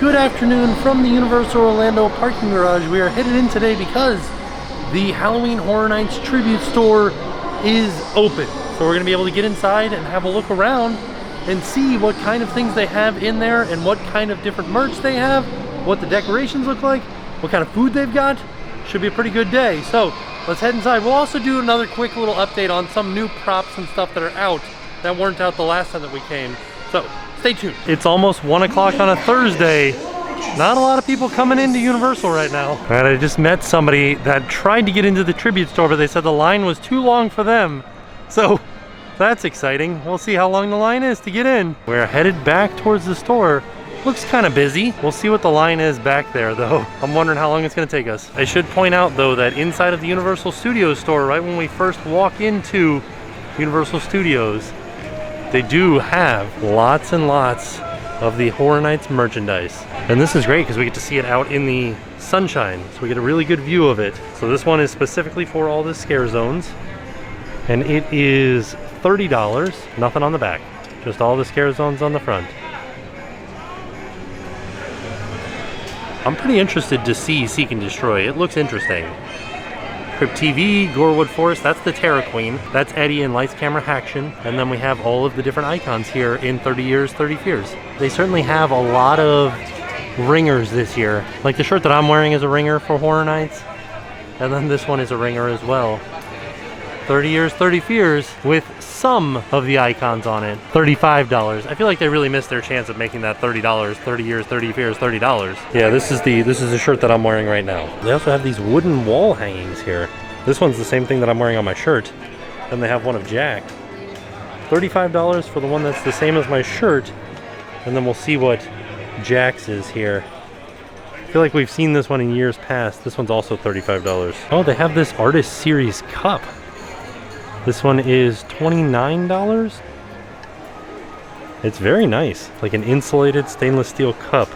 Good afternoon from the Universal Orlando parking garage. We are headed in today because the Halloween Horror Nights tribute store is open. So we're gonna be able to get inside and have a look around and see what kind of things they have in there and what kind of different merch they have, what the decorations look like, what kind of food they've got. Should be a pretty good day. So let's head inside. We'll also do another quick little update on some new props and stuff that are out that weren't out the last time that we came. So stay tuned. It's almost 1 o'clock on a Thursday. Not a lot of people coming into Universal right now. All right, I just met somebody that tried to get into the tribute store, but they said the line was too long for them. So that's exciting. We'll see how long the line is to get in. We're headed back towards the store. Looks kind of busy. We'll see what the line is back there though. I'm wondering how long it's gonna take us. I should point out though that inside of the Universal Studios store, right when we first walk into Universal Studios, they do have lots and lots of the Horror Nights merchandise. And this is great because we get to see it out in the sunshine. So we get a really good view of it. So this one is specifically for all the scare zones. And it is $30, nothing on the back. Just all the scare zones on the front. I'm pretty interested to see Seek and Destroy. It looks interesting. Crypt TV, Gorewood Forest, that's the Terror Queen. That's Eddie in Lights, Camera, Action. And then we have all of the different icons here in 30 Years, 30 Fears. They certainly have a lot of ringers this year. Like the shirt that I'm wearing is a ringer for Horror Nights. And then this one is a ringer as well. 30 Years, 30 Fears with some of the icons on it. $35. I feel like they really missed their chance of making that $30. 30 Years, 30 Fears, $30. Yeah, this is the shirt that I'm wearing right now. They also have these wooden wall hangings here. This one's the same thing that I'm wearing on my shirt. Then they have one of Jack. $35 for the one that's the same as my shirt. And then we'll see what Jack's is here. I feel like we've seen this one in years past. This one's also $35. Oh, they have this Artist Series cup. This one is $29. It's very nice, like an insulated stainless steel cup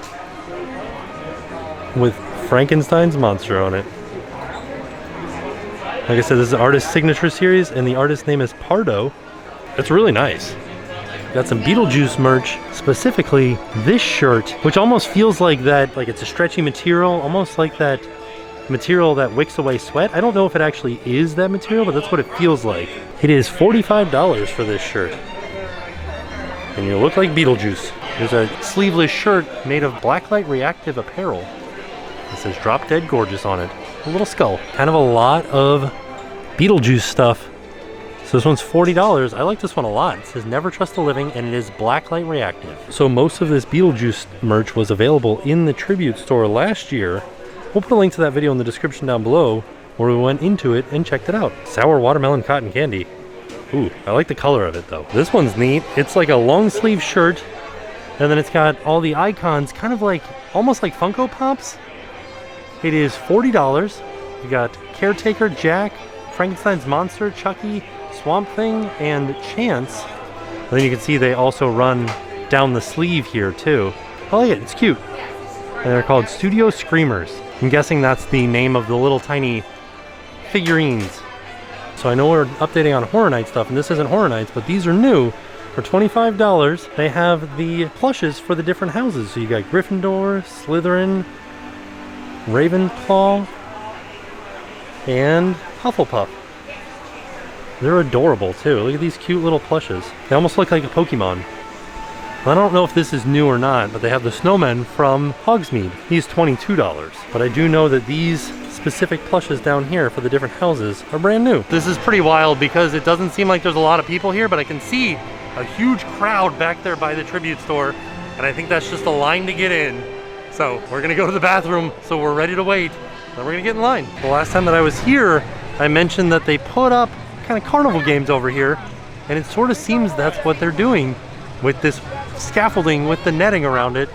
with Frankenstein's monster on it. Like I said, this is Artist Signature Series and the artist name is Pardo. It's really nice. Got some Beetlejuice merch, specifically this shirt, which almost feels like that, like it's a stretchy material, almost like that material that wicks away sweat. I don't know if it actually is that material, but that's what it feels like. It is $45 for this shirt. And you look like Beetlejuice. There's a sleeveless shirt made of blacklight reactive apparel. It says Drop Dead Gorgeous on it. A little skull. Kind of a lot of Beetlejuice stuff. So this one's $40. I like this one a lot. It says Never Trust the Living and it is blacklight reactive. So most of this Beetlejuice merch was available in the tribute store last year. We'll put a link to that video in the description down below where we went into it and checked it out. Sour watermelon cotton candy. Ooh, I like the color of it though. This one's neat. It's like a long sleeve shirt and then it's got all the icons kind of like, almost like Funko Pops. It is $40. You got Caretaker, Jack, Frankenstein's Monster, Chucky, Swamp Thing, and Chance. And then you can see they also run down the sleeve here too. I like it, it's cute. And they're called Studio Screamers. I'm guessing that's the name of the little tiny figurines. So I know we're updating on Horror Nights stuff, and this isn't Horror Nights, but these are new. For $25, they have the plushes for the different houses. So you got Gryffindor, Slytherin, Ravenclaw, and Hufflepuff. They're adorable too. Look at these cute little plushes. They almost look like a Pokemon. I don't know if this is new or not, but they have the snowman from Hogsmeade. He's $22. But I do know that these specific plushes down here for the different houses are brand new. This is pretty wild because it doesn't seem like there's a lot of people here, but I can see a huge crowd back there by the tribute store. And I think that's just a line to get in. So we're gonna go to the bathroom, so we're ready to wait. Then we're gonna get in line. The last time that I was here, I mentioned that they put up kind of carnival games over here. And it sort of seems that's what they're doing with this scaffolding with the netting around it,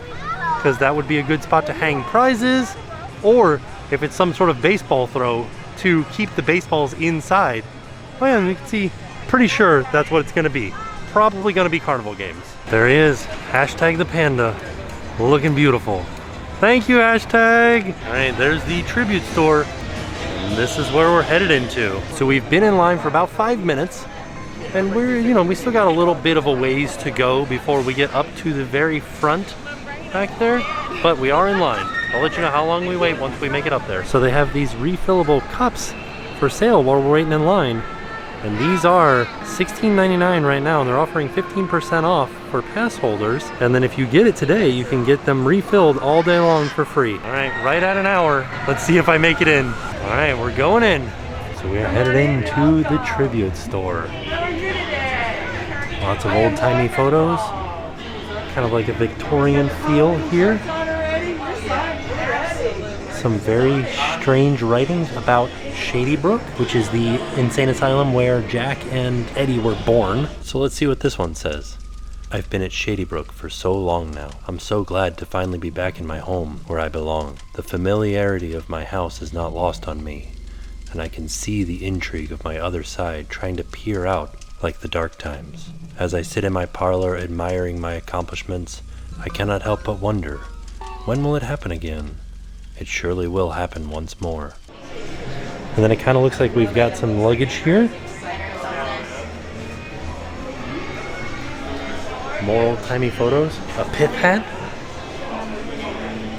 because that would be a good spot to hang prizes, or if it's some sort of baseball throw to keep the baseballs inside. Oh yeah, and you can see, pretty sure that's what it's gonna be. Probably gonna be carnival games. There he is, hashtag the panda, looking beautiful. Thank you, hashtag. All right, there's the tribute store, and this is where we're headed into. So we've been in line for about 5 minutes, and we still got a little bit of a ways to go before we get up to the very front back there. but we are in line. I'll let you know how long we wait once we make it up there. So they have these refillable cups for sale while we're waiting in line. And these are $16.99 right now, and they're offering 15% off for pass holders. And then if you get it today, you can get them refilled all day long for free. All right, right at an hour. Let's see if I make it in. All right, we're going in. So we are headed into the tribute store. Lots of old-timey photos. Kind of like a Victorian feel here. Some very strange writings about Shady Brook, which is the insane asylum where Jack and Eddie were born. So let's see what this one says. I've been at Shady Brook for so long now. I'm so glad to finally be back in my home where I belong. The familiarity of my house is not lost on me, and I can see the intrigue of my other side trying to peer out like the dark times. As I sit in my parlor admiring my accomplishments, I cannot help but wonder, when will it happen again? It surely will happen once more. And then it kind of looks like we've got some luggage here. More old-timey photos. A pith hat.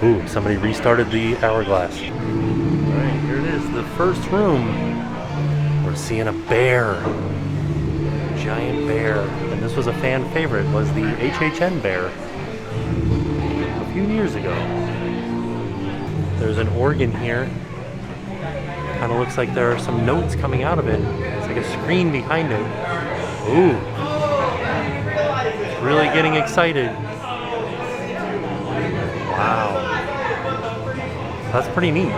Ooh, somebody restarted the hourglass. Alright, here it is, the first room. We're seeing a bear. Giant bear. And this was a fan favorite, was the HHN bear. A few years ago. There's an organ here. Kind of looks like there are some notes coming out of it. It's like a screen behind it. Ooh. It's really getting excited. Wow. That's pretty neat.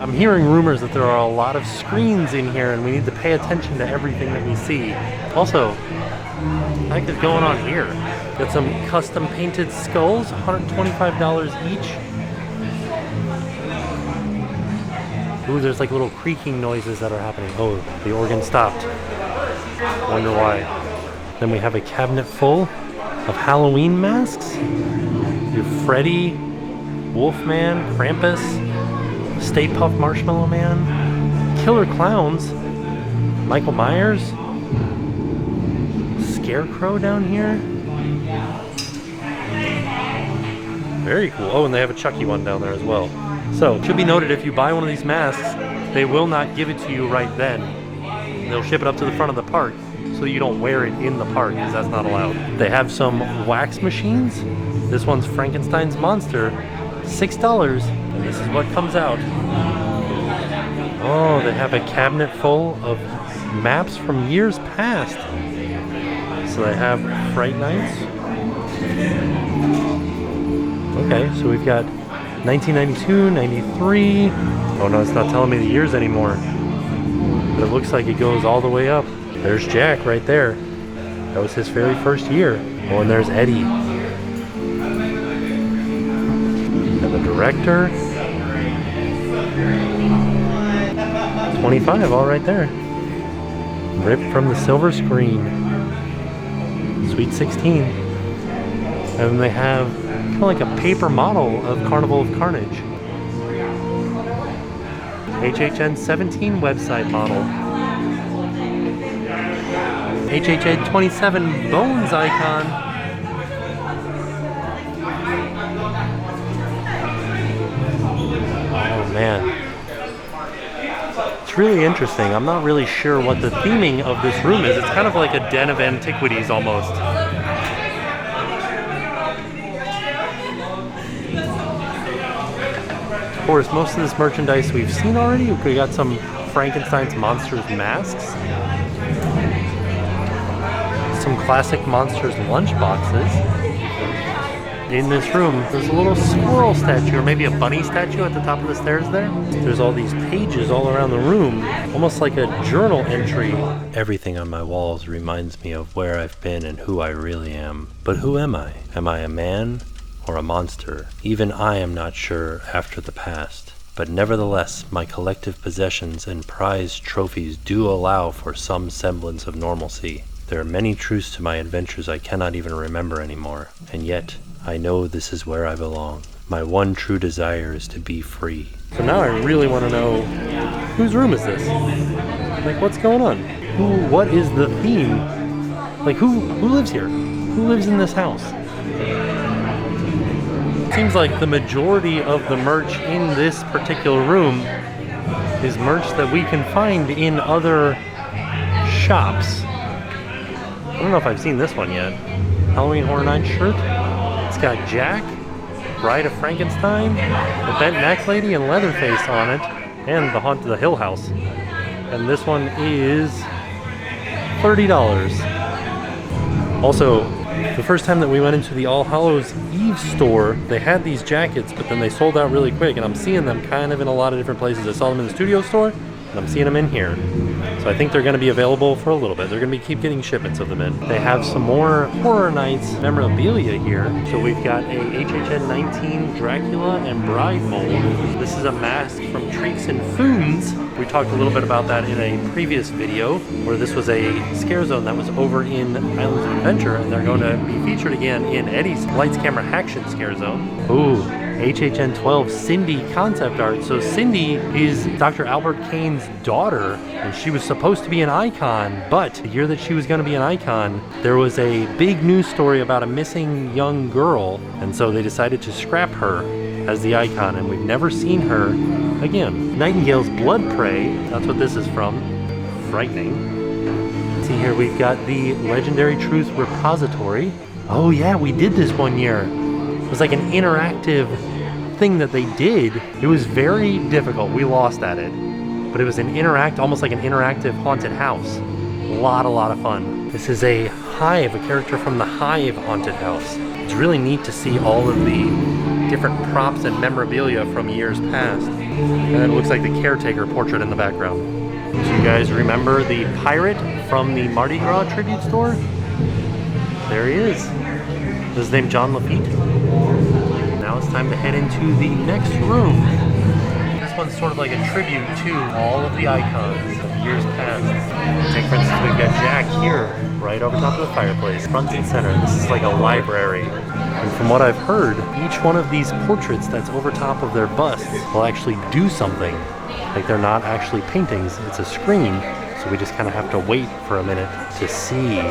I'm hearing rumors that there are a lot of screens in here and we need to pay attention to everything that we see. Also, what the heck is going on here? Got some custom painted skulls, $125 each. Ooh, there's like little creaking noises that are happening. Oh, the organ stopped. Wonder why. Then we have a cabinet full of Halloween masks. You have Freddy, Wolfman, Krampus, Stay Puft Marshmallow Man, Killer Clowns, Michael Myers, Scarecrow down here. Very cool. Oh, and they have a Chucky one down there as well. So, it should be noted, if you buy one of these masks, they will not give it to you right then. They'll ship it up to the front of the park so you don't wear it in the park, because that's not allowed. They have some wax machines. This one's Frankenstein's monster, $6, and this is what comes out. Oh, they have a cabinet full of maps from years past. So they have Fright Nights. Okay, so we've got 1992, 93. Oh no, it's not telling me the years anymore. But it looks like it goes all the way up. There's Jack right there. That was his very first year. Oh, and there's Eddie. And the director. 25, all right there. Ripped from the silver screen. Sweet 16. And then they have kind of like a paper model of Carnival of Carnage. HHN 17 website model. HHN 27 Bones icon. Oh man. It's really interesting. I'm not really sure what the theming of this room is. It's kind of like a den of antiquities almost. Of course, most of this merchandise we've seen already. We got some Frankenstein's monsters masks. Some classic monsters lunchboxes. In this room, there's a little squirrel statue, or maybe a bunny statue at the top of the stairs there. There's all these pages all around the room, almost like a journal entry. Everything on my walls reminds me of where I've been and who I really am. But who am I? Am I a man or a monster? Even I am not sure after the past. But nevertheless, my collective possessions and prized trophies do allow for some semblance of normalcy. There are many truths to my adventures I cannot even remember anymore, and yet I know this is where I belong. My one true desire is to be free. So now I really want to know, whose room is this? Like, what's going on? What is the theme? Like, who lives here? Who lives in this house? seems like the majority of the merch in this particular room is merch that we can find in other shops. I don't know if I've seen this one yet. Halloween Horror Nights shirt. It's got Jack, Bride of Frankenstein, the Bent Neck Lady, and Leatherface on it, and the Haunt of the Hill House. And this one is $30. Also, the first time that we went into the All Hallows Eve store, they had these jackets, but then they sold out really quick, and I'm seeing them kind of in a lot of different places. I saw them in the studio store, and I'm seeing them in here. So I think they're going to be available for a little bit. They're going to keep getting shipments of them in. They have some more Horror Nights memorabilia here. So we've got a HHN 19 Dracula and Bride mold. This is a mask from Treats and Foons. We talked a little bit about that in a previous video, where this was a scare zone that was over in Islands of Adventure, and they're going to be featured again in Eddie's Lights Camera Action scare zone. Ooh. HHN 12 Cindy concept art. So Cindy is Dr. Albert Kane's daughter, and she was supposed to be an icon, but the year that she was going to be an icon, there was a big news story about a missing young girl, and so they decided to scrap her as the icon, and we've never seen her again. Nightingale's Blood Prey, that's what this is from. Frightening. See here, we've got the Legendary Truth Repository. Oh yeah, we did this one year. It was like an interactive thing that they did. It was very difficult. We lost at it. But it was an almost like an interactive haunted house. A lot of fun. This is a Hive, a character from the Hive haunted house. It's really neat to see all of the different props and memorabilia from years past. And then it looks like the Caretaker portrait in the background. Do you guys remember the pirate from the Mardi Gras tribute store? There he is. Is his name John Lafitte? Now it's time to head into the next room. This one's sort of like a tribute to all of the icons of years past. Take for instance, we've got Jack here, right over top of the fireplace, front and center. This is like a library. And from what I've heard, each one of these portraits that's over top of their busts will actually do something. Like they're not actually paintings, it's a screen. So we just kind of have to wait for a minute to see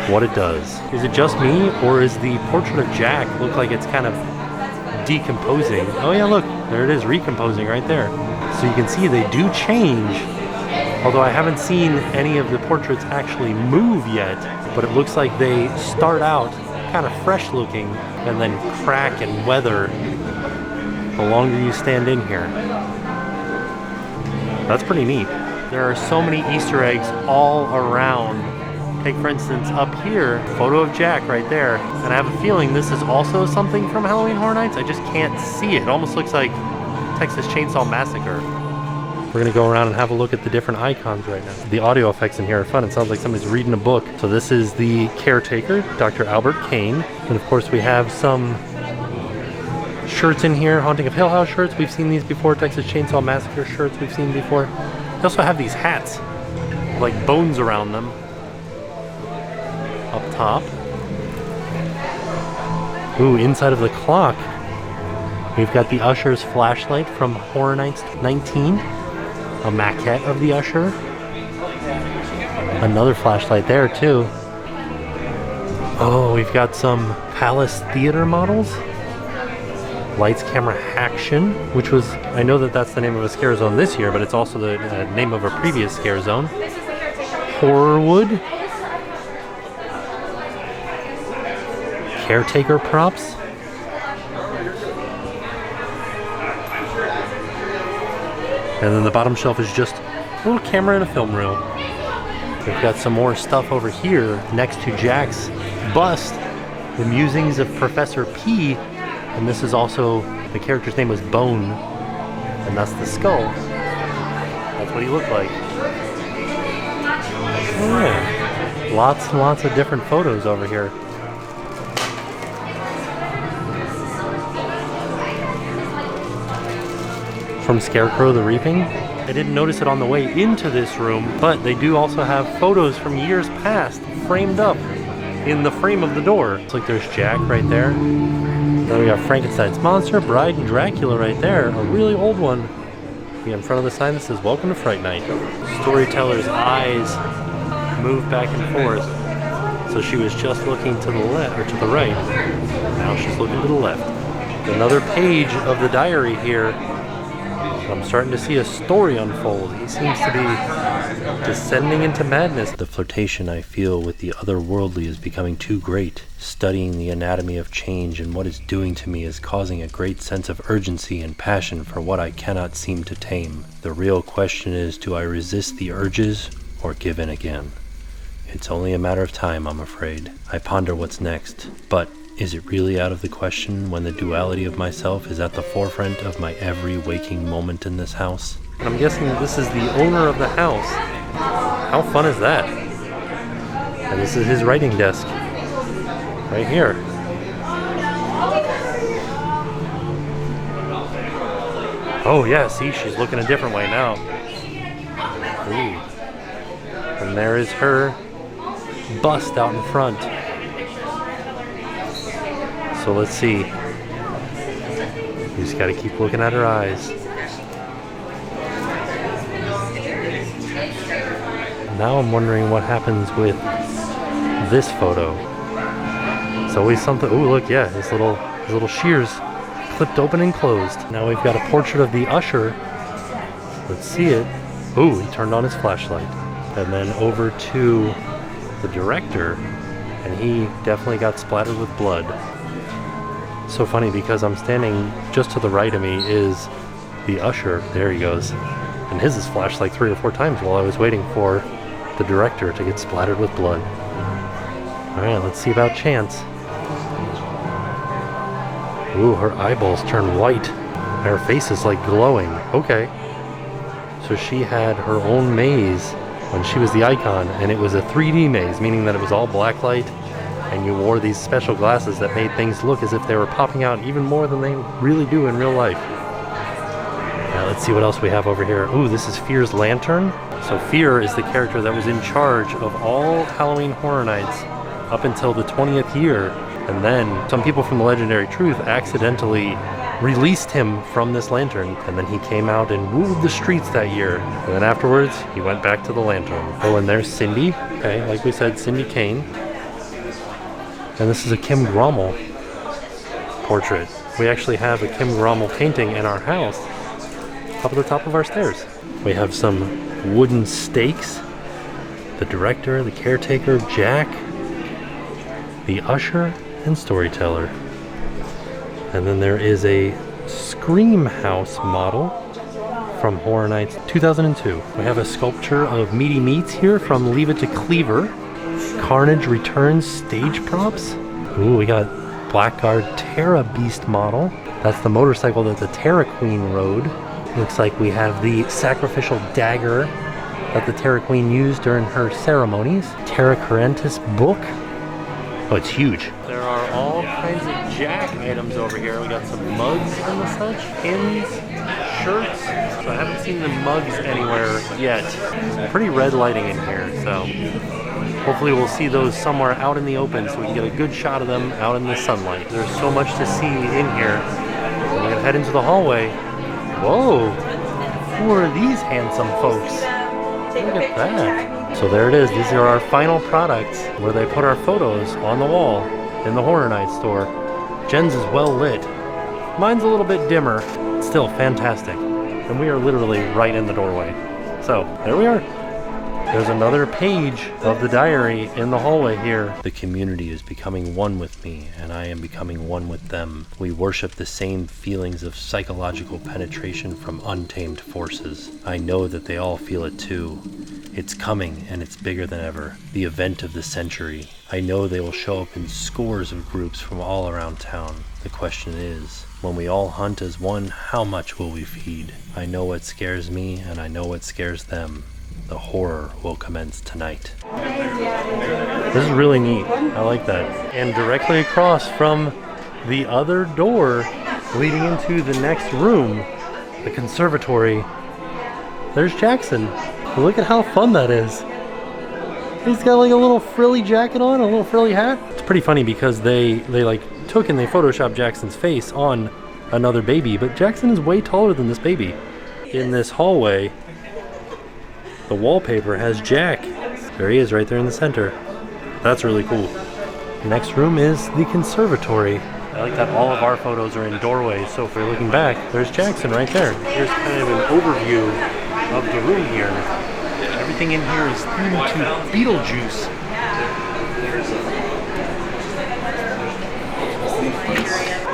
what it does. Is it just me, or is the portrait of Jack look like it's kind of decomposing? Oh yeah, look, there it is, recomposing right there. So you can see they do change, although I haven't seen any of the portraits actually move yet, but it looks like they start out kind of fresh looking and then crack and weather the longer you stand in here. That's pretty neat. There are so many Easter eggs all around. Take for instance up here, photo of Jack right there, and I have a feeling this is also something from Halloween Horror Nights. I just can't see it. It almost looks like Texas Chainsaw Massacre. We're gonna go around and have a look at the different icons right now. The audio effects in here are fun. It sounds like somebody's reading a book. So this is the Caretaker, Dr. Albert Kane, and of course we have some shirts in here, Haunting of Hill House shirts. We've seen these before. Texas Chainsaw Massacre shirts we've seen before. They also have these hats, like bones around them. Up top. Ooh, inside of the clock, we've got the Usher's flashlight from Horror Nights 19. A maquette of the Usher. Another flashlight there too. Oh, we've got some Palace Theater models. Lights Camera Action, which was, I know that that's the name of a scare zone this year, but it's also the name of a previous scare zone. Horrorwood. Caretaker props. And then the bottom shelf is just a little camera and a film reel. We've got some more stuff over here next to Jack's bust, the musings of Professor P. And this is also, the character's name was Bone, and that's the skull. That's what he looked like. Oh, yeah. Lots and lots of different photos over here. From Scarecrow the Reaping. I didn't notice it on the way into this room, but they do also have photos from years past framed up in the frame of the door. It's like there's Jack right there. Then we got Frankenstein's monster, Bride, and Dracula right there. A really old one. In front of the sign that says "Welcome to Fright Night." Storyteller's eyes move back and forth. So she was just looking to the left, or to the right. Now she's looking to the left. Another page of the diary here. I'm starting to see a story unfold. He seems to be descending into madness. The flirtation I feel with the otherworldly is becoming too great. Studying the anatomy of change and what it's doing to me is causing a great sense of urgency and passion for what I cannot seem to tame. The real question is, do I resist the urges or give in again? It's only a matter of time, I'm afraid. I ponder what's next, but is it really out of the question when the duality of myself is at the forefront of my every waking moment in this house? I'm guessing this is the owner of the house. How fun is that? And this is his writing desk. Right here. Oh yeah, see, she's looking a different way now. Ooh. And there is her bust out in front. So let's see. You just gotta keep looking at her eyes. Now I'm wondering what happens with this photo. It's always something. Oh look, yeah, his little shears clipped open and closed. Now we've got a portrait of the usher. Let's see it. Ooh, he turned on his flashlight. And then over to the director, and he definitely got splattered with blood. So funny because I'm standing just to the right of me is the usher. There he goes. And his is flashed like 3 or 4 times while I was waiting for the director to get splattered with blood. Alright, let's see about Chance. Ooh, her eyeballs turn white. Her face is like glowing. Okay. So she had her own maze when she was the icon, and it was a 3D maze, meaning that it was all black light, and you wore these special glasses that made things look as if they were popping out even more than they really do in real life. Now let's see what else we have over here. Ooh, this is Fear's lantern. So Fear is the character that was in charge of all Halloween Horror Nights up until the 20th year. And then some people from the Legendary Truth accidentally released him from this lantern, and then he came out and ruled the streets that year. And then afterwards, he went back to the lantern. Oh, and there's Cindy. Okay, like we said, Cindy Kane. And this is a Kim Grommel portrait. We actually have a Kim Grommel painting in our house up at the top of our stairs. We have some wooden stakes. The director, the caretaker, Jack, the usher, and storyteller. And then there is a Scream House model from Horror Nights 2002. We have a sculpture of Meaty Meats here from Leave It to Cleaver. Carnage Returns stage props. Ooh, we got Blackguard Terra Beast model. That's the motorcycle that the Terra Queen rode. Looks like we have the sacrificial dagger that the Terra Queen used during her ceremonies. Terra Curentis book. Oh, it's huge. There are all kinds of Jack items over here. We got some mugs and such, pins, shirts. So I haven't seen the mugs anywhere yet. Pretty red lighting in here, so hopefully we'll see those somewhere out in the open so we can get a good shot of them out in the sunlight. There's so much to see in here. We're gonna head into the hallway. Whoa! Who are these handsome folks? Look at that. So there it is. These are our final products where they put our photos on the wall in the Horror Nights store. Jen's is well lit. Mine's a little bit dimmer. Still fantastic. And we are literally right in the doorway. So there we are. There's another page of the diary in the hallway here. The community is becoming one with me, and I am becoming one with them. We worship the same feelings of psychological penetration from untamed forces. I know that they all feel it too. It's coming, and it's bigger than ever. The event of the century. I know they will show up in scores of groups from all around town. The question is, when we all hunt as one, how much will we feed? I know what scares me, and I know what scares them. The horror will commence tonight. This is really neat. I like that. And directly across from the other door leading into the next room, the conservatory, there's Jackson. Look at how fun that is. He's got like a little frilly jacket on, a little frilly hat. It's pretty funny because they like took and they photoshopped Jackson's face on another baby, but Jackson is way taller than this baby. In this hallway, the wallpaper has Jack. There he is right there in the center. That's really cool. Next room is the conservatory. I like that all of our photos are in doorways, so if we're looking back, there's Jackson right there. Here's kind of an overview of the room here. Everything in here is themed to Beetlejuice.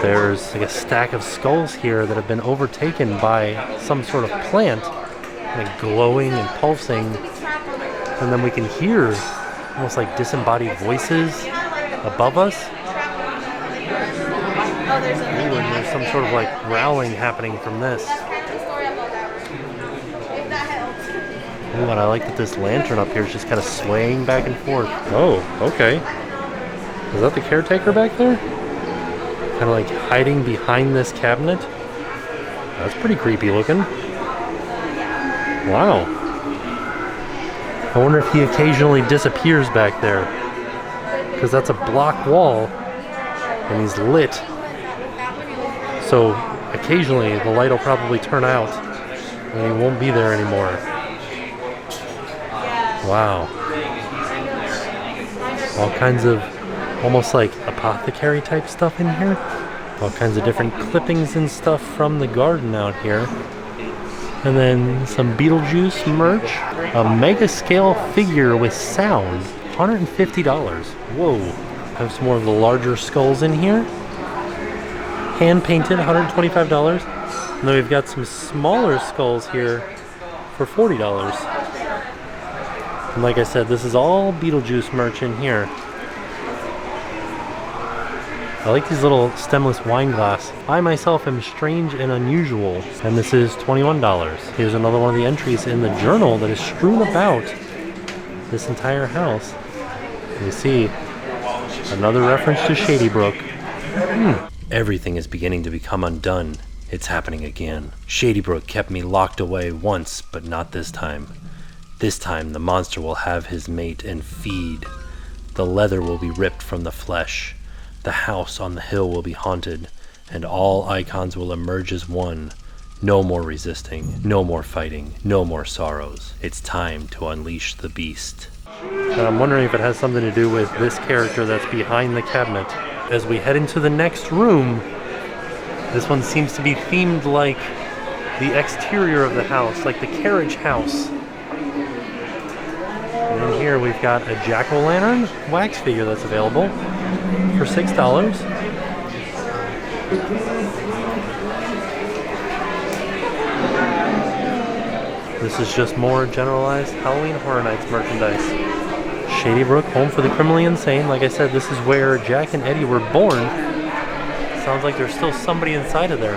There's like a stack of skulls here that have been overtaken by some sort of plant, like glowing and pulsing. And then we can hear almost like disembodied voices above us. Ooh, and there's some sort of like growling happening from this. Ooh, and I like that this lantern up here is just kind of swaying back and forth. Oh, okay. Is that the caretaker back there? Kind of like hiding behind this cabinet. That's pretty creepy looking. Wow. I wonder if he occasionally disappears back there, because that's a block wall and he's lit. So occasionally the light will probably turn out and he won't be there anymore. Wow. All kinds of almost like apothecary type stuff in here. All kinds of different clippings and stuff from the garden out here. And then some Beetlejuice merch. A mega scale figure with sound. $150. Whoa. Have some more of the larger skulls in here. Hand painted, $125. And then we've got some smaller skulls here for $40. And like I said, this is all Beetlejuice merch in here. I like these little stemless wine glass. I myself am strange and unusual, and this is $21. Here's another one of the entries in the journal that is strewn about this entire house. You see another reference to Shady Brook. Everything is beginning to become undone. It's happening again. Shady Brook kept me locked away once, but not this time. This time the monster will have his mate and feed. The leather will be ripped from the flesh. The house on the hill will be haunted, and all icons will emerge as one. No more resisting, no more fighting, no more sorrows. It's time to unleash the beast. I'm wondering if it has something to do with this character that's behind the cabinet. As we head into the next room, this one seems to be themed like the exterior of the house, like the carriage house. And in here we've got a jack-o'-lantern wax figure that's available for $6. This is just more generalized Halloween Horror Nights merchandise. Shady Brook, home for the criminally insane. Like I said, this is where Jack and Eddie were born. Sounds like there's still somebody inside of there.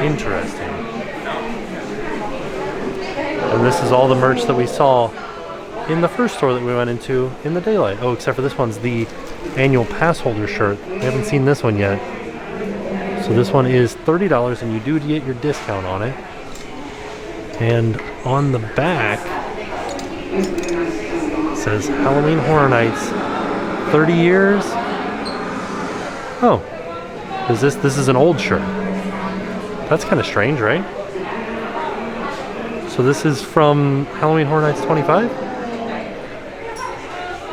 Interesting. And this is all the merch that we saw in the first store that we went into in the daylight. Oh, except for this one's the annual pass holder shirt. We haven't seen this one yet. So this one is $30 and you do get your discount on it. And on the back it says Halloween Horror Nights 30 years. Oh, is this is an old shirt. That's kind of strange, right? So this is from Halloween Horror Nights 25?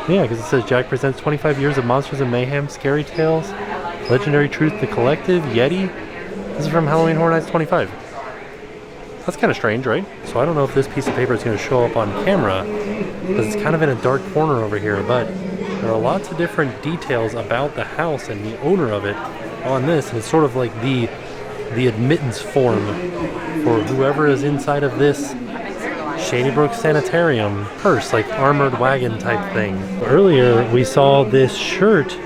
Yeah, because it says Jack presents 25 years of monsters and mayhem, scary tales, legendary truth, the collective, Yeti. This is from Halloween Horror Nights 25. That's kind of strange, right? So I don't know if this piece of paper is going to show up on camera, because it's kind of in a dark corner over here, but there are lots of different details about the house and the owner of it on this, and it's sort of like the admittance form for whoever is inside of this Shady Brook Sanitarium hearse, like armored wagon type thing. Earlier we saw this shirt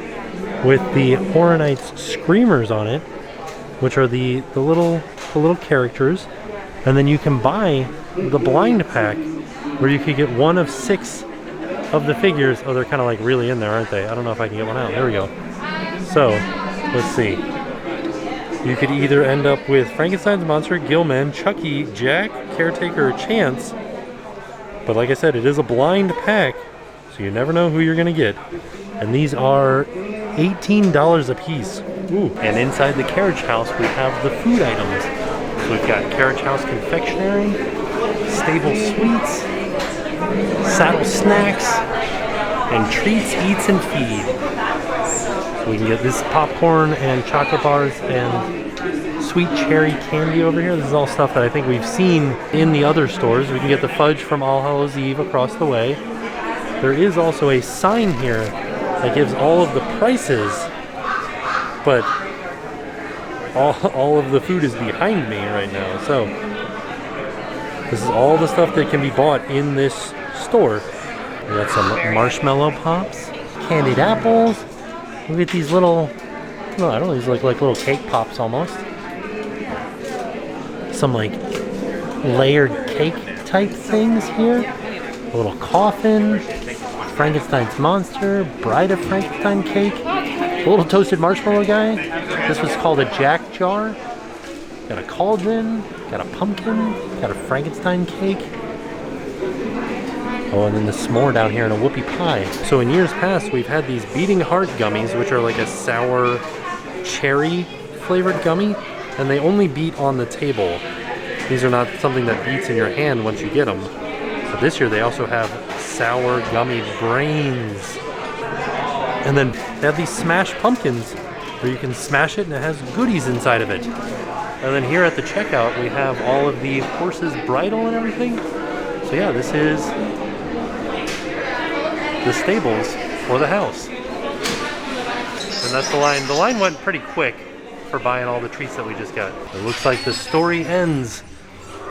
with the Horror Nights Screamers on it, which are the little characters, and then you can buy the blind pack where you could get one of 6 of the figures. Oh, they're kind of like really in there, aren't they? I don't know if I can get one out. There we go. So let's see. You could either end up with Frankenstein's monster, Gilman, Chucky, Jack, Caretaker, or Chance. But like I said, it is a blind pack, so you never know who you're going to get. And these are $18 a piece. Ooh. And inside the carriage house, we have the food items. So we've got carriage house confectionery, stable sweets, Saddle Snacks and Treats, Eats, and Feed. So we can get this popcorn and chocolate bars and sweet cherry candy over here. This is all stuff that I think we've seen in the other stores. We can get the fudge from All Hallows Eve across the way. There is also a sign here that gives all of the prices, but all of the food is behind me right now. So this is all the stuff that can be bought in this store. We got some marshmallow pops, candied apples. Look at these little, no, I don't know, these look like little cake pops almost. Some like layered cake type things here. A little coffin, Frankenstein's monster, Bride of Frankenstein cake, a little toasted marshmallow guy. This was called a jack jar. Got a cauldron, got a pumpkin, got a Frankenstein cake. Oh, and then the s'more down here and a whoopie pie. So in years past, we've had these beating heart gummies, which are like a sour cherry flavored gummy, and they only beat on the table. These are not something that beats in your hand once you get them. But this year they also have sour gummy brains. And then they have these smashed pumpkins where you can smash it and it has goodies inside of it. And then here at the checkout we have all of the horse's bridle and everything. So yeah, this is the stables for the house. And that's the line. The line went pretty quick for buying all the treats that we just got. It looks like the story ends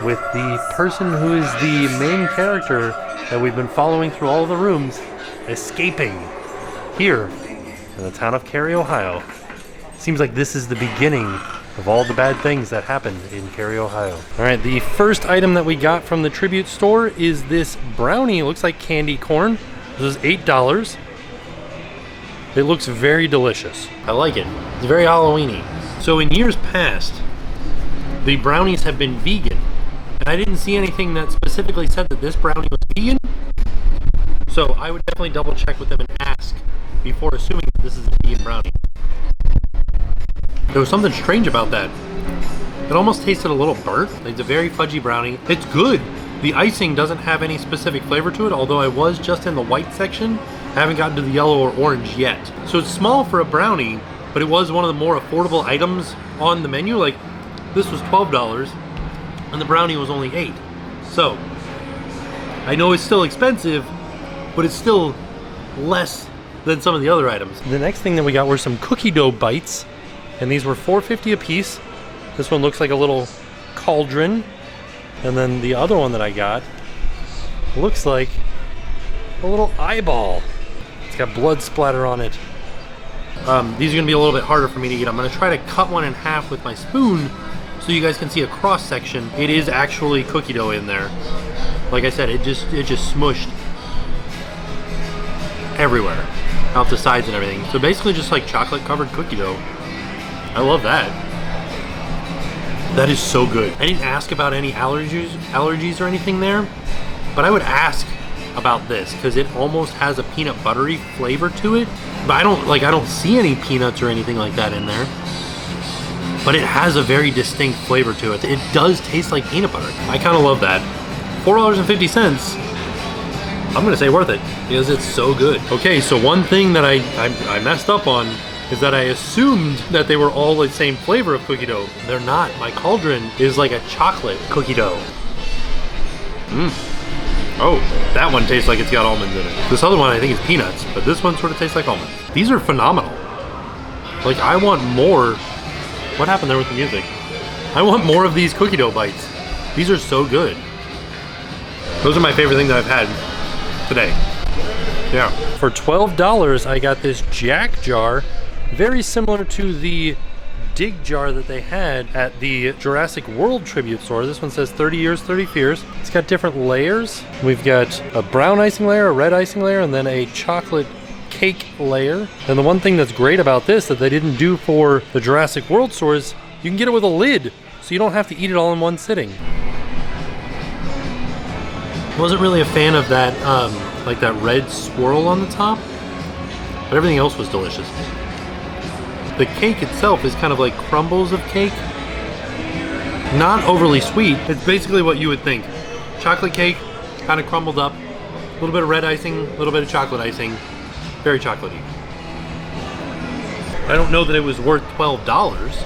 with the person who is the main character that we've been following through all the rooms escaping here in the town of Cary, Ohio. Seems like this is the beginning of all the bad things that happened in Cary, Ohio. All right, the first item that we got from the tribute store is this brownie. It looks like candy corn. This is $8. It looks very delicious. I like it. It's very Halloween-y. So in years past, the brownies have been vegan. And I didn't see anything that specifically said that this brownie was vegan. So I would definitely double check with them and ask before assuming that this is a vegan brownie. There was something strange about that. It almost tasted a little burnt. It's a very fudgy brownie. It's good. The icing doesn't have any specific flavor to it, although I was just in the white section. I haven't gotten to the yellow or orange yet. So it's small for a brownie, but it was one of the more affordable items on the menu. Like, this was $12, and the brownie was only $8. So, I know it's still expensive, but it's still less than some of the other items. The next thing that we got were some cookie dough bites, and these were $4.50 a piece. This one looks like a little cauldron. And then the other one that I got looks like a little eyeball. It's got blood splatter on it. These are gonna be a little bit harder for me to eat. I'm gonna try to cut one in half with my spoon so you guys can see a cross section. It is actually cookie dough in there. Like I said, it just smushed everywhere, out the sides and everything. So basically just like chocolate covered cookie dough. I love that. That is so good. I didn't ask about any allergies or anything there, but I would ask about this because it almost has a peanut buttery flavor to it. But I don't see any peanuts or anything like that in there. But it has a very distinct flavor to it. It does taste like peanut butter. I kind of love that. $4.50. I'm gonna say worth it because it's so good. Okay, so one thing that I messed up on is that I assumed that they were all the same flavor of cookie dough. They're not. My cauldron is like a chocolate cookie dough. Oh, that one tastes like it's got almonds in it. This other one I think is peanuts, but this one sort of tastes like almonds. These are phenomenal. Like, I want more. What happened there with the music? I want more of these cookie dough bites. These are so good. Those are my favorite thing that I've had today. Yeah. For $12, I got this Jack jar. Very similar to the dig jar that they had at the Jurassic World tribute store. This one says 30 years, 30 fears. It's got different layers. We've got a brown icing layer, a red icing layer, and then a chocolate cake layer. And the one thing that's great about this that they didn't do for the Jurassic World store is you can get it with a lid, so you don't have to eat it all in one sitting. Wasn't really a fan of that, like that red swirl on the top, but everything else was delicious. The cake itself is kind of like crumbles of cake. Not overly sweet. It's basically what you would think. Chocolate cake, kind of crumbled up, little bit of red icing, a little bit of chocolate icing. Very chocolatey. I don't know that it was worth $12,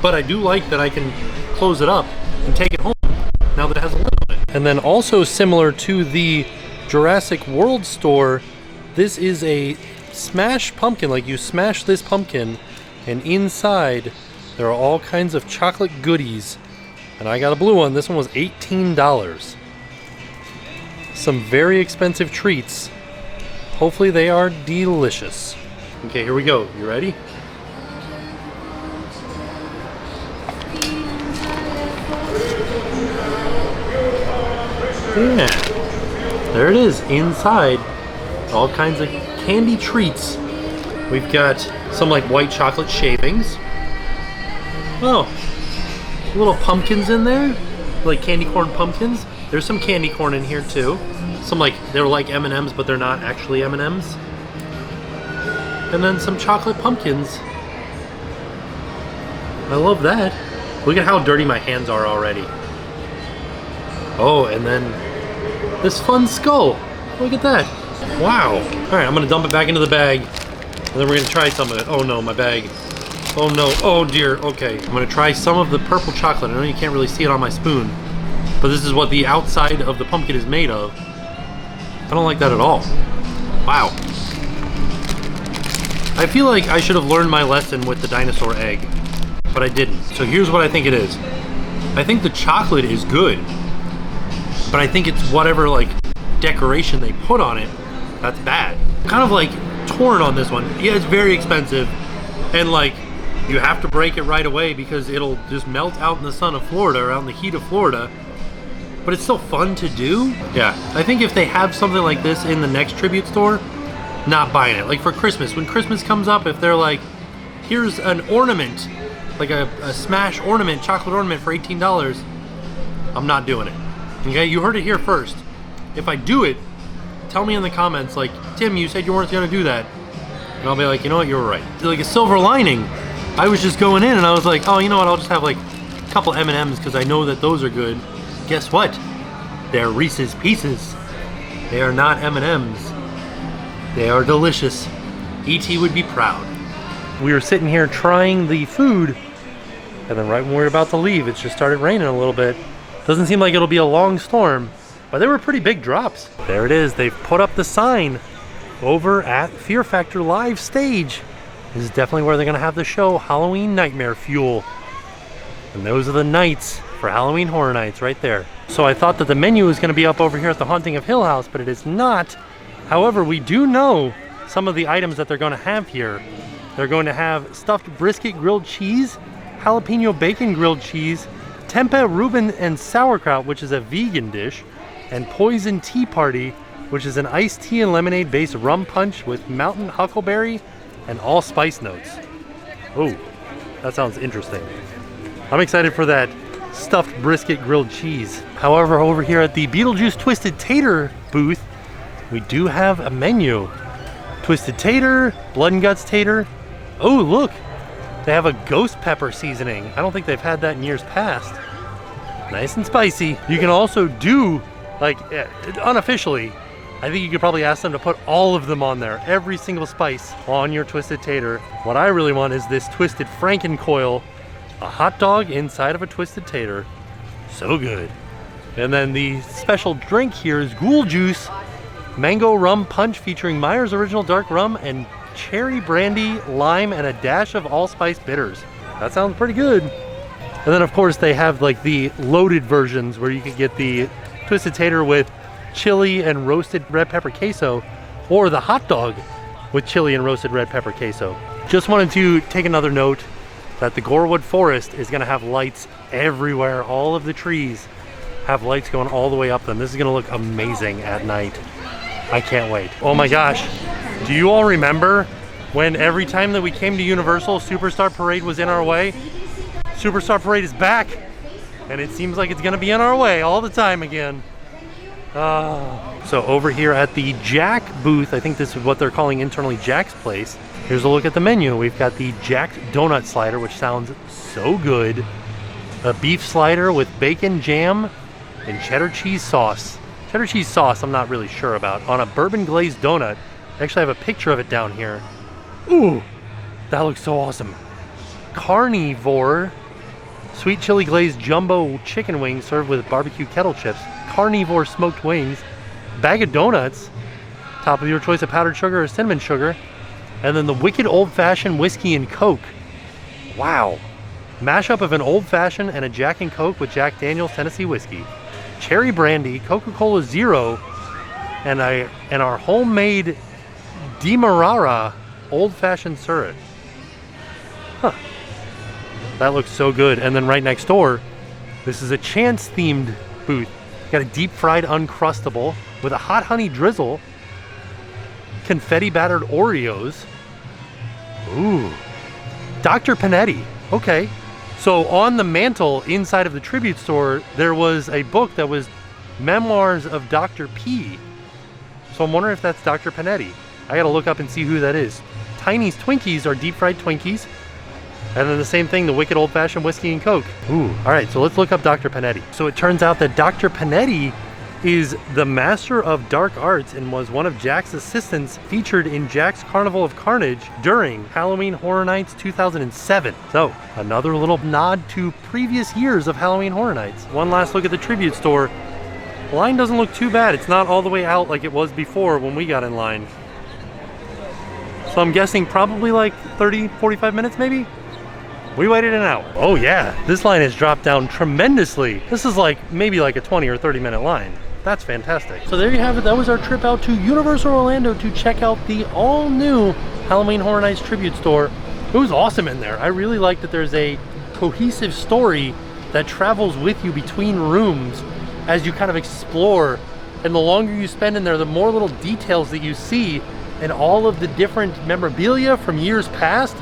but I do like that I can close it up and take it home now that it has a lid on it. And then also similar to the Jurassic World store, this is a smash pumpkin. Like you smash this pumpkin and inside there are all kinds of chocolate goodies. And I got a blue one. This one was $18. Some very expensive treats. Hopefully they are delicious. Okay, here we go. You ready? Yeah, there it is inside. All kinds of candy treats. We've got some like white chocolate shavings. Oh, little pumpkins in there, like candy corn pumpkins. There's some candy corn in here too. Some like, they're like M&Ms, but they're not actually M&Ms. And then some chocolate pumpkins. I love that. Look at how dirty my hands are already. Oh, and then this fun skull. Look at that. Wow. All right, I'm gonna dump it back into the bag, and then we're gonna try some of it. Oh no, my bag. Oh no, oh dear, okay. I'm gonna try some of the purple chocolate. I know you can't really see it on my spoon, but this is what the outside of the pumpkin is made of. I don't like that at all. Wow. I feel like I should have learned my lesson with the dinosaur egg, but I didn't. So here's what I think it is. I think the chocolate is good, but I think it's whatever like decoration they put on it that's bad. I'm kind of like torn on this one. Yeah, it's very expensive, and like you have to break it right away because it'll just melt out in the sun of Florida, or out in the heat of Florida. But it's still fun to do. Yeah, I think if they have something like this in the next tribute store, not buying it. Like for Christmas, when Christmas comes up, if they're like, here's an ornament, like a smash ornament, chocolate ornament for $18, I'm not doing it. Okay, you heard it here first. If I do it, tell me in the comments, like, Tim, you said you weren't gonna do that. And I'll be like, you know what, you were right. Like a silver lining, I was just going in and I was like, oh, you know what, I'll just have like a couple M&Ms because I know that those are good. Guess what? They're Reese's Pieces. They are not M&Ms. They are delicious. E.T. would be proud. We were sitting here trying the food, and then right when we were about to leave, it just started raining a little bit. Doesn't seem like it'll be a long storm, but they were pretty big drops. There it is. They've put up the sign over at Fear Factor Live Stage. This is definitely where they're gonna have the show, Halloween Nightmare Fuel. And those are the nights for Halloween Horror Nights right there. So I thought that the menu was gonna be up over here at the Haunting of Hill House, but it is not. However, we do know some of the items that they're gonna have here. They're going to have stuffed brisket grilled cheese, jalapeno bacon grilled cheese, tempeh Reuben and sauerkraut, which is a vegan dish, and poison tea party, which is an iced tea and lemonade based rum punch with mountain huckleberry and allspice notes. Oh, that sounds interesting. I'm excited for that stuffed brisket grilled cheese. However, over here at the Beetlejuice Twisted Tater booth, we do have a menu. Twisted tater, blood and guts tater. Oh, look, they have a ghost pepper seasoning. I don't think they've had that in years past. Nice and spicy. You can also do, like, unofficially, I think you could probably ask them to put all of them on there, every single spice on your twisted tater. What I really want is this twisted Frankencoil, a hot dog inside of a twisted tater. So good. And then the special drink here is Ghoul Juice, mango rum punch featuring Myers Original Dark Rum and cherry brandy, lime, and a dash of allspice bitters. That sounds pretty good. And then of course they have like the loaded versions where you could get the twisted tater with chili and roasted red pepper queso, or the hot dog with chili and roasted red pepper queso. Just wanted to take another note that the Gorewood Forest is gonna have lights everywhere. All of the trees have lights going all the way up them. This is gonna look amazing at night. I can't wait. Oh my gosh. Do you all remember when every time that we came to Universal, Superstar Parade was in our way? Superstar Parade is back, and it seems like it's gonna be in our way all the time again. So over here at the Jack booth, I think this is what they're calling internally Jack's Place. Here's a look at the menu. We've got the Jack Donut Slider, which sounds so good. A beef slider with bacon, jam, and cheddar cheese sauce. Cheddar cheese sauce, I'm not really sure about. On a bourbon glazed donut. I actually have a picture of it down here. Ooh, that looks so awesome. Carnivore, sweet chili glazed jumbo chicken wings served with barbecue kettle chips. Carnivore smoked wings. Bag of donuts. Top of your choice of powdered sugar or cinnamon sugar. And then the wicked old fashioned whiskey and Coke. Wow. Mashup of an old fashioned and a Jack and Coke with Jack Daniel's Tennessee whiskey. Cherry brandy, Coca-Cola Zero, and our homemade Demerara old-fashioned syrup. Huh. That looks so good. And then right next door, this is a Chance-themed booth. Got a deep-fried Uncrustable with a hot honey drizzle, confetti-battered Oreos. Ooh. Dr. Panetti. Okay. So on the mantle inside of the tribute store, there was a book that was Memoirs of Dr. P. So I'm wondering if that's Dr. Panetti. I gotta look up and see who that is. Tiny's Twinkies are deep fried Twinkies. And then the same thing, the wicked old fashioned whiskey and Coke. Ooh, all right, so let's look up Dr. Panetti. So it turns out that Dr. Panetti is the master of dark arts and was one of Jack's assistants featured in Jack's Carnival of Carnage during Halloween Horror Nights 2007. So another little nod to previous years of Halloween Horror Nights. One last look at the tribute store. The line doesn't look too bad. It's not all the way out like it was before when we got in line. So I'm guessing probably like 30, 45 minutes maybe? We waited an hour. Oh yeah, this line has dropped down tremendously. This is like maybe like a 20 or 30 minute line. That's fantastic. So there you have it. That was our trip out to Universal Orlando to check out the all new Halloween Horror Nights tribute store. It was awesome in there. I really like that there's a cohesive story that travels with you between rooms as you kind of explore. And the longer you spend in there, the more little details that you see and all of the different memorabilia from years past.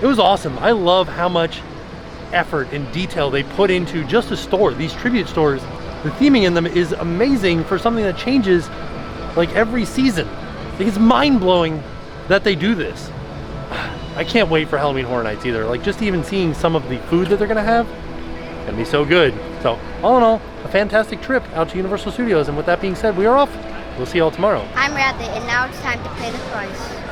It was awesome. I love how much effort and detail they put into just a store. These tribute stores, the theming in them is amazing for something that changes like every season. Like, it's mind-blowing that they do this. I can't wait for Halloween Horror Nights either. Like, just even seeing some of the food that they're gonna have, it's gonna be so good. So all in all, a fantastic trip out to Universal Studios. And with that being said, we are off. We'll see you all tomorrow. I'm Radley, and now it's time to pay the price.